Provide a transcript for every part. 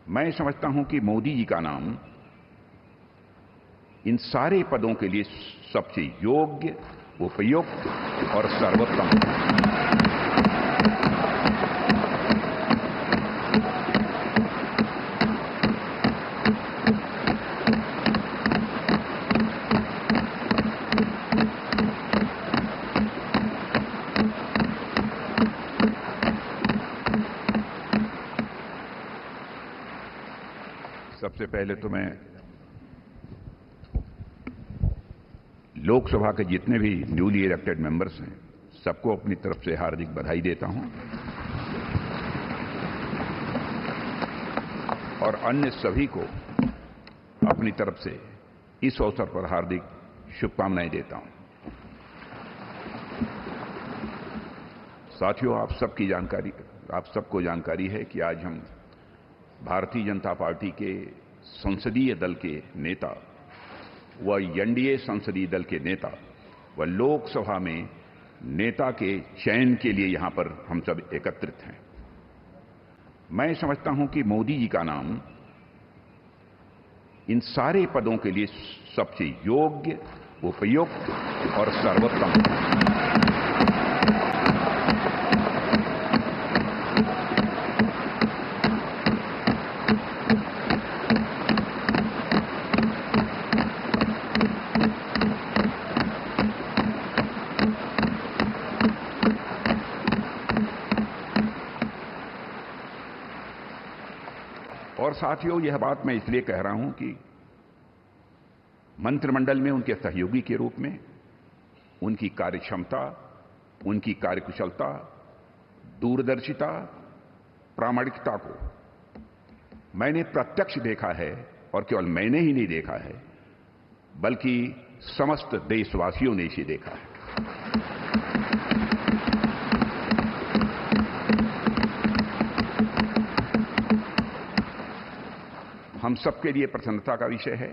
मैं समझता हूं कि मोदी जी का नाम इन सारे पदों के लिए सबसे योग्य, उपयुक्त और सर्वोत्तम है। सबसे पहले तो मैं लोकसभा के जितने भी न्यूली इलेक्टेड मेंबर्स हैं, सबको अपनी तरफ से हार्दिक बधाई देता हूं और अन्य सभी को अपनी तरफ से इस अवसर पर हार्दिक शुभकामनाएं देता हूं। साथियों, आप सबको जानकारी है कि आज हम भारतीय जनता पार्टी के संसदीय दल के नेता व एनडीए संसदीय दल के नेता व लोकसभा में नेता के चयन के लिए यहां पर हम सब एकत्रित हैं। मैं समझता हूं कि मोदी जी का नाम इन सारे पदों के लिए सबसे योग्य, उपयुक्त और सर्वोत्तम है। और साथियों, यह बात मैं इसलिए कह रहा हूं कि मंत्रिमंडल में उनके सहयोगी के रूप में उनकी कार्यक्षमता, उनकी कार्यकुशलता, दूरदर्शिता, प्रामाणिकता को मैंने प्रत्यक्ष देखा है और केवल मैंने ही नहीं देखा है, बल्कि समस्त देशवासियों ने इसे देखा है। हम सबके लिए प्रसन्नता का विषय है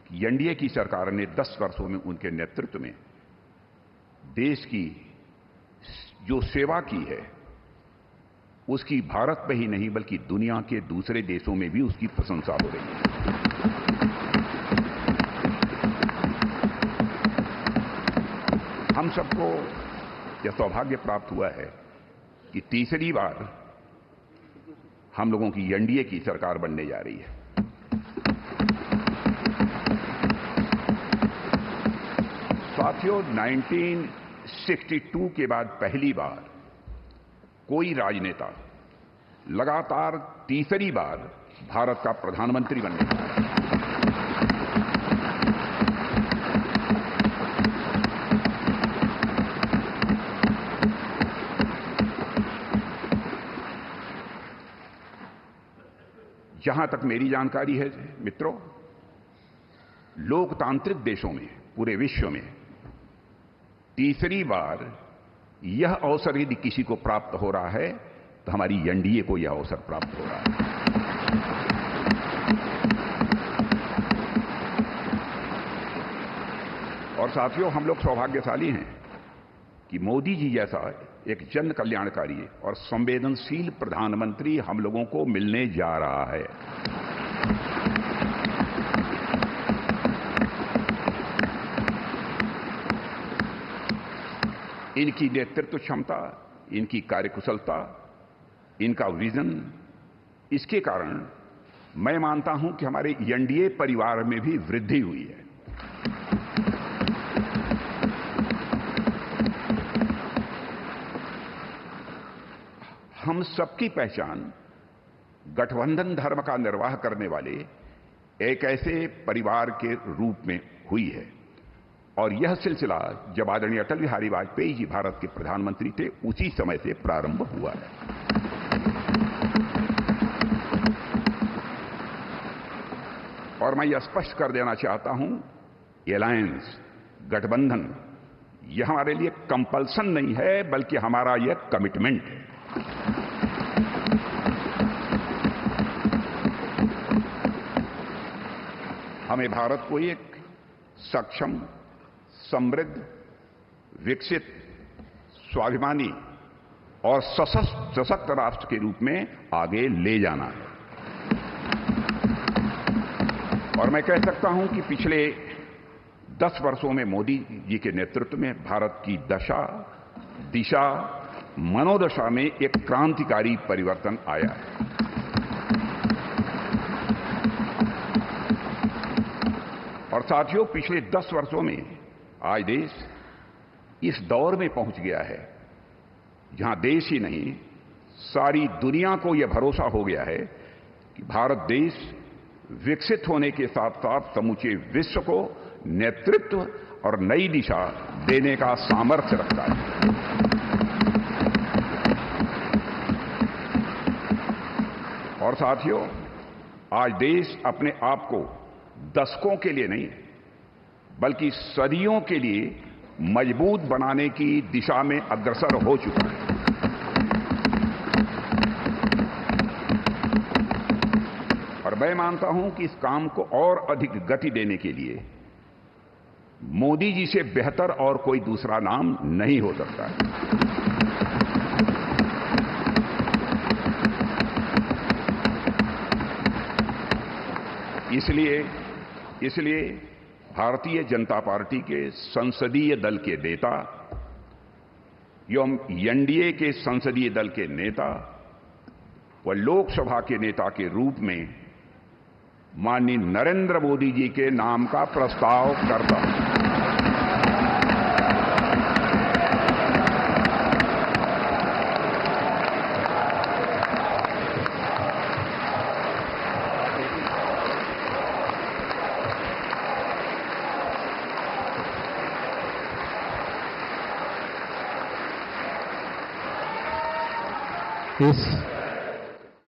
कि एनडीए की सरकार ने 10 वर्षों में उनके नेतृत्व में देश की जो सेवा की है, उसकी भारत में ही नहीं बल्कि दुनिया के दूसरे देशों में भी उसकी प्रशंसा हो रही है। हम सबको यह सौभाग्य प्राप्त हुआ है कि तीसरी बार हम लोगों की एनडीए की सरकार बनने जा रही है। साथियों, 1962 के बाद पहली बार कोई राजनेता लगातार तीसरी बार भारत का प्रधानमंत्री बनने जा रहा है। जहां तक मेरी जानकारी है मित्रों, लोकतांत्रिक देशों में, पूरे विश्व में तीसरी बार यह अवसर यदि किसी को प्राप्त हो रहा है तो हमारी एनडीए को यह अवसर प्राप्त हो रहा है। और साथियों, हम लोग सौभाग्यशाली हैं कि मोदी जी जैसा एक जन कल्याणकारी और संवेदनशील प्रधानमंत्री हम लोगों को मिलने जा रहा है। इनकी नेतृत्व क्षमता, इनकी कार्यकुशलता, इनका विजन, इसके कारण मैं मानता हूं कि हमारे एनडीए परिवार में भी वृद्धि हुई है। हम सबकी पहचान गठबंधन धर्म का निर्वाह करने वाले एक ऐसे परिवार के रूप में हुई है और यह सिलसिला जब आदरणीय अटल बिहारी वाजपेयी जी भारत के प्रधानमंत्री थे, उसी समय से प्रारंभ हुआ है। और मैं यह स्पष्ट कर देना चाहता हूं, एलायंस, गठबंधन, यह हमारे लिए कंपल्सन नहीं है, बल्कि हमारा यह कमिटमेंट है। हमें भारत को एक सक्षम, समृद्ध, विकसित, स्वाभिमानी और सशक्त राष्ट्र के रूप में आगे ले जाना है। और मैं कह सकता हूं कि पिछले 10 वर्षों में मोदी जी के नेतृत्व में भारत की दशा, दिशा, मनोदशा में एक क्रांतिकारी परिवर्तन आया है। और साथियों, पिछले 10 वर्षों में आज देश इस दौर में पहुंच गया है जहां देश ही नहीं, सारी दुनिया को यह भरोसा हो गया है कि भारत देश विकसित होने के साथ साथ समूचे विश्व को नेतृत्व और नई दिशा देने का सामर्थ्य रखता है। और साथियों, आज देश अपने आप को दशकों के लिए नहीं बल्कि सदियों के लिए मजबूत बनाने की दिशा में अग्रसर हो चुका है। और मैं मानता हूं कि इस काम को और अधिक गति देने के लिए मोदी जी से बेहतर और कोई दूसरा नाम नहीं हो सकता है। इसलिए भारतीय जनता पार्टी के संसदीय दल के नेता एवं एनडीए के संसदीय दल के नेता व लोकसभा के नेता के रूप में माननीय नरेंद्र मोदी जी के नाम का प्रस्ताव करता हूं। इस